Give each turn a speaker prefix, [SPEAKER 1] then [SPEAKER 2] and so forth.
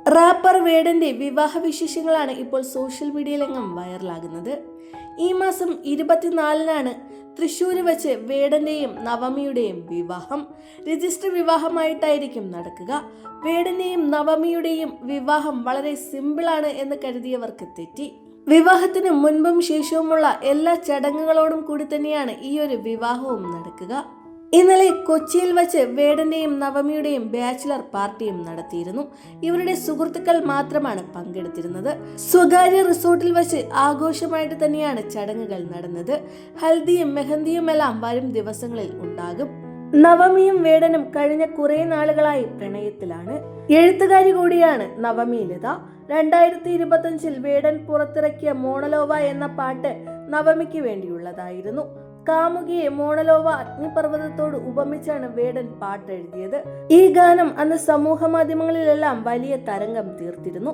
[SPEAKER 1] Wrapper വേടന്റെ വിവാഹ വിശേഷങ്ങളാണ് ഇപ്പോൾ സോഷ്യൽ മീഡിയയിലെങ്ങും വൈറലാകുന്നത്. ഈ മാസം 24-നാണ് തൃശ്ശൂര് വെച്ച് വേടന്റെയും നവമിയുടെയും വിവാഹം. രജിസ്റ്റർ വിവാഹമായിട്ടായിരിക്കും നടക്കുക. വേടന്റെയും നവമിയുടെയും വിവാഹം വളരെ സിമ്പിളാണ് എന്ന് കരുതിയവർക്ക് തെറ്റി. വിവാഹത്തിന് മുൻപും ശേഷവുമുള്ള എല്ലാ ചടങ്ങുകളോടും കൂടി തന്നെയാണ് ഈ ഒരു വിവാഹവും നടക്കുക. ഇന്നലെ കൊച്ചിയിൽ വച്ച് വേടന്റെയും നവമിയുടെയും ബാച്ചിലർ പാർട്ടിയും നടത്തിയിരുന്നു. ഇവരുടെ സുഹൃത്തുക്കൾ മാത്രമാണ് പങ്കെടുത്തിരുന്നത്. സ്വകാര്യ റിസോർട്ടിൽ വച്ച് ആഘോഷമായിട്ട് തന്നെയാണ് ചടങ്ങുകൾ നടന്നത്. ഹൽദിയും മെഹന്തിയുമെല്ലാം വരും ദിവസങ്ങളിൽ ഉണ്ടാകും. നവമിയും വേടനും കഴിഞ്ഞ കുറെ നാളുകളായി പ്രണയത്തിലാണ്. എഴുത്തുകാരി കൂടിയാണ് നവമി ലത. 2025-ൽ വേടൻ പുറത്തിറക്കിയ മോണലോവ എന്ന പാട്ട് നവമിക്ക് വേണ്ടിയുള്ളതായിരുന്നു. കാമുകിയെ മോണലോവ അഗ്നിപർവ്വതത്തോട് ഉപമിച്ചാണ് വേടൻ പാട്ടെഴുതിയത്. ഈ ഗാനം അന്ന് സമൂഹ മാധ്യമങ്ങളിലെല്ലാം വലിയ തരംഗം തീർത്തിരുന്നു.